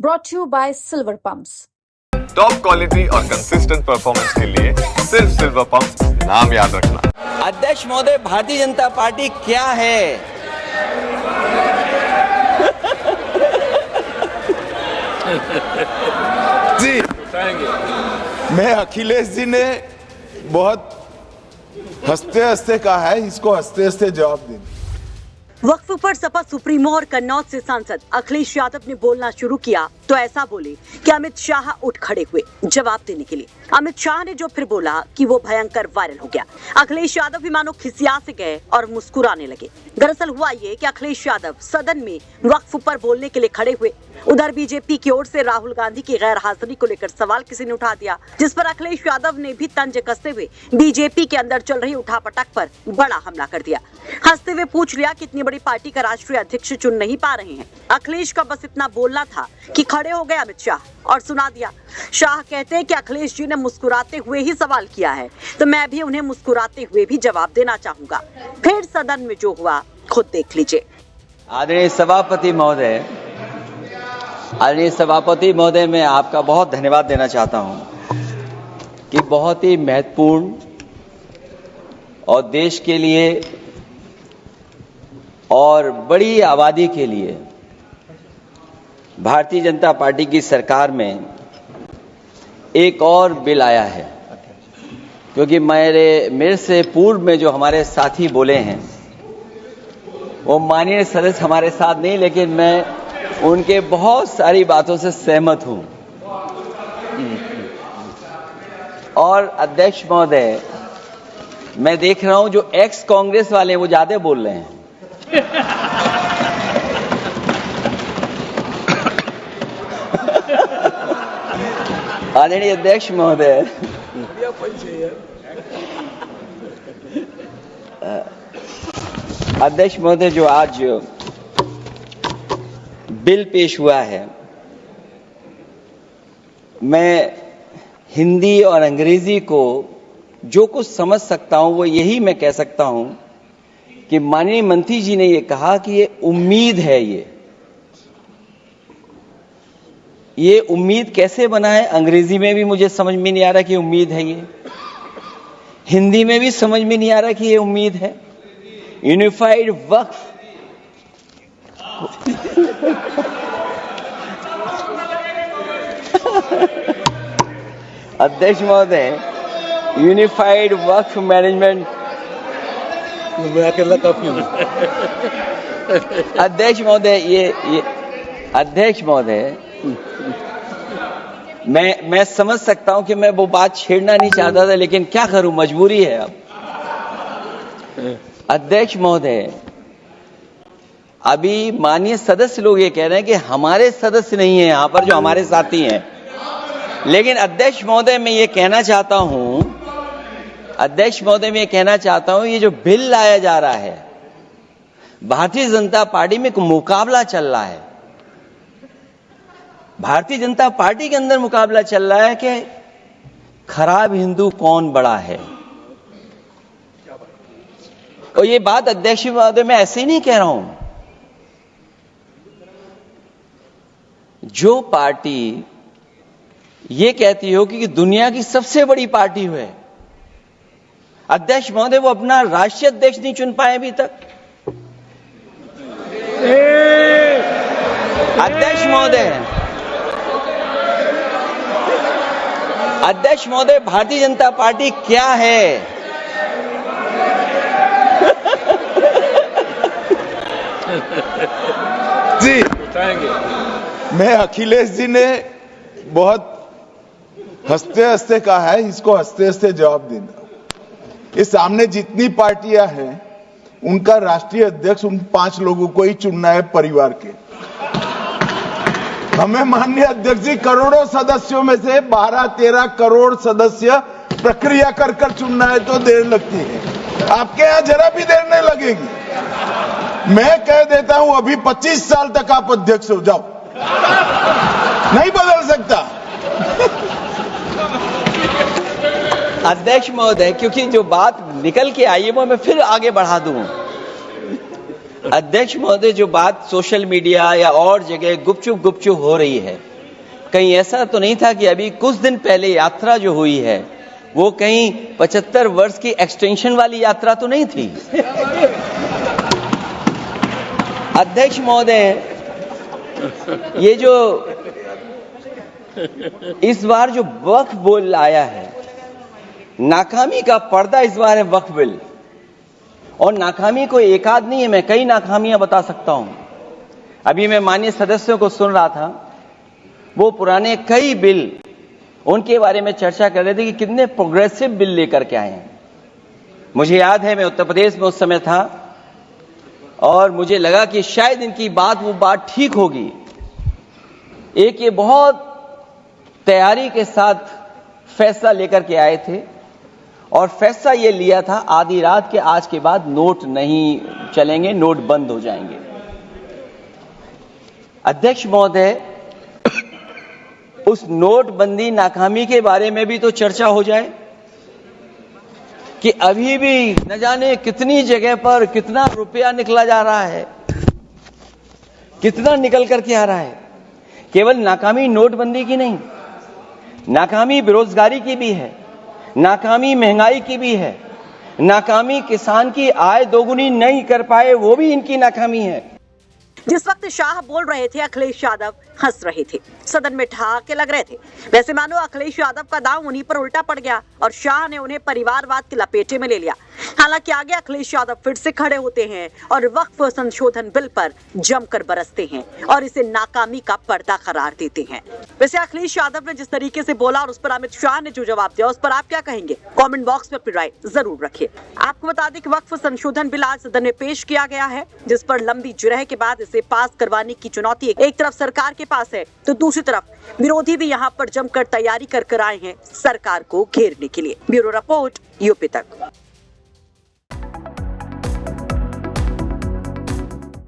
brought to you by Silver Pumps. Top quality और consistent performance के लिए सिर्फ सिल्वर पंप नाम याद रखना। अध्यक्ष महोदय, भारतीय जनता पार्टी क्या है? जी, मैं अखिलेश जी ने बहुत हंसते हंसते कहा है, इसको हंसते हंसते जवाब दें। वक्फ पर सपा सुप्रीमो और कन्नौज से सांसद अखिलेश यादव ने बोलना शुरू किया तो ऐसा बोले कि अमित शाह उठ खड़े हुए जवाब देने के लिए। अमित शाह ने जो फिर बोला कि वो भयंकर वायरल हो गया। अखिलेश यादव भी मानो खिसिया से गए और मुस्कुराने लगे। दरअसल हुआ ये कि अखिलेश यादव सदन में वक्फ पर बोलने के लिए खड़े हुए। उधर बीजेपी की ओर से राहुल गांधी की गैर हाजिरी को लेकर सवाल किसी ने उठा दिया, जिस पर अखिलेश यादव ने भी तंज कसते हुए बीजेपी के अंदर चल रही उठापटक पर बड़ा हमला कर दिया। हंसते हुए पूछ लिया कि इतनी बड़ी पार्टी का राष्ट्रीय अध्यक्ष चुन नहीं पा रहे हैं। अखिलेश का बस इतना बोलना था कि खड़े हो गए अमित शाह और सुना दिया। शाह कहते हैं कि अखिलेश जी ने मुस्कुराते हुए ही सवाल किया है, तो मैं भी उन्हें मुस्कुराते हुए भी जवाब देना चाहूंगा। फिर सदन में जो हुआ खुद देख लीजिए। आदरणीय सभापति महोदय, मैं आपका बहुत धन्यवाद देना चाहता हूं कि बहुत ही महत्वपूर्ण और देश के लिए और बड़ी आबादी के लिए भारतीय जनता पार्टी की सरकार में एक और बिल आया है। क्योंकि मेरे से पूर्व में जो हमारे साथी बोले हैं वो माननीय सदस्य हमारे साथ नहीं, लेकिन मैं उनके बहुत सारी बातों से सहमत हूं। और अध्यक्ष महोदय, मैं देख रहा हूं जो एक्स कांग्रेस वाले वो ज्यादा बोल रहे हैं। आदरणीय अध्यक्ष महोदय, अध्यक्ष महोदय, जो आज बिल पेश हुआ है, मैं हिंदी और अंग्रेजी को जो कुछ समझ सकता हूं वो यही मैं कह सकता हूं कि माननीय मंत्री जी ने ये कहा कि ये उम्मीद है। ये उम्मीद कैसे बना है, अंग्रेजी में भी मुझे समझ में नहीं आ रहा कि उम्मीद है ये, हिंदी में भी समझ में नहीं आ रहा कि ये उम्मीद है। यूनिफाइड वक्फ अध्यक्ष महोदय, यूनिफाइड वक्फ मैनेजमेंट, अध्यक्ष महोदय, ये अध्यक्ष महोदय, मैं समझ सकता हूं कि मैं वो बात छेड़ना नहीं चाहता था, लेकिन क्या करूं, मजबूरी है अब। अध्यक्ष महोदय, अभी माननीय सदस्य लोग ये कह रहे हैं कि हमारे सदस्य नहीं है यहां पर जो हमारे साथी हैं, लेकिन अध्यक्ष महोदय मैं ये कहना चाहता हूं, अध्यक्ष महोदय मैं ये कहना चाहता हूं, ये जो बिल लाया जा रहा है, भारतीय जनता पार्टी में एक मुकाबला चल रहा है। भारतीय जनता पार्टी के अंदर मुकाबला चल रहा है कि खराब हिंदू कौन बड़ा है। और ये बात अध्यक्ष महोदय मैं ऐसे ही नहीं कह रहा हूं। जो पार्टी ये कहती हो कि दुनिया की सबसे बड़ी पार्टी है, अध्यक्ष महोदय वो अपना राष्ट्रीय अध्यक्ष नहीं चुन पाए अभी तक। अध्यक्ष महोदय, भारतीय जनता पार्टी क्या है? जी, मैं अखिलेश जी ने बहुत हंसते हंसते कहा है, इसको हंसते हंसते जवाब देना। इस सामने जितनी पार्टियां हैं उनका राष्ट्रीय अध्यक्ष उन 5 लोगों को ही चुनना है परिवार के। हमें माननीय अध्यक्ष जी करोड़ों सदस्यों में से 12-13 करोड़ सदस्य प्रक्रिया कर कर चुनना है तो देर लगती है। आपके यहां जरा भी देर नहीं लगेगी। मैं कह देता हूं अभी 25 साल तक आप अध्यक्ष हो जाओ, नहीं बदल सकता। अध्यक्ष महोदय, क्योंकि जो बात निकल के आई है वो मैं फिर आगे बढ़ा दूं। अध्यक्ष महोदय, जो बात सोशल मीडिया या और जगह गुपचुप हो रही है, कहीं ऐसा तो नहीं था कि अभी कुछ दिन पहले यात्रा जो हुई है वो कहीं 75 वर्ष की एक्सटेंशन वाली यात्रा तो नहीं थी? अध्यक्ष महोदय, ये जो इस बार जो वक्फ बिल आया है, नाकामी का पर्दा इस बार है वक्फ बिल। और नाकामी कोई एक आध नहीं है, मैं कई नाकामियां बता सकता हूं। अभी मैं माननीय सदस्यों को सुन रहा था, वो पुराने कई बिल उनके बारे में चर्चा कर रहे थे कि कितने प्रोग्रेसिव बिल लेकर के आए हैं। मुझे याद है, मैं उत्तर प्रदेश में उस समय था और मुझे लगा कि शायद इनकी वो बात ठीक होगी। एक ये बहुत तैयारी के साथ फैसला लेकर के आए थे और फैसला ये लिया था, आधी रात के आज के बाद नोट नहीं चलेंगे, नोट बंद हो जाएंगे। अध्यक्ष महोदय, उस नोटबंदी नाकामी के बारे में भी तो चर्चा हो जाए कि अभी भी न जाने कितनी जगह पर कितना रुपया निकला जा रहा है, कितना निकल करके आ रहा है। केवल नाकामी नोटबंदी की नहीं, नाकामी बेरोजगारी की भी है, नाकामी महंगाई की भी है, नाकामी किसान की आय दोगुनी नहीं कर पाए वो भी इनकी नाकामी है। जिस वक्त शाह बोल रहे थे, अखिलेश यादव हंस रहे थे, सदन में ठहाके लग रहे थे। वैसे मानो अखिलेश यादव का दांव उन्हीं पर उल्टा पड़ गया और शाह ने उन्हें परिवारवाद के लपेटे में ले लिया। हालांकि आगे अखिलेश यादव फिर से खड़े होते हैं और वक्फ संशोधन बिल पर जमकर बरसते हैं और इसे नाकामी का पर्दा करार देते हैं। वैसे अखिलेश यादव ने जिस तरीके से बोला और उस पर अमित शाह ने जो जवाब दिया, उस पर आप क्या कहेंगे? कमेंट बॉक्स में अपनी राय जरूर रखिए। आपको बता दें कि वक्फ संशोधन बिल आज सदन में पेश किया गया है, जिस पर लंबी जिरह के बाद इसे पास करवाने की चुनौती एक तरफ सरकार के पास है तो दूसरी तरफ विरोधी भी यहाँ पर जमकर तैयारी कर आए हैं सरकार को घेरने के लिए। ब्यूरो रिपोर्ट, यूपी तक।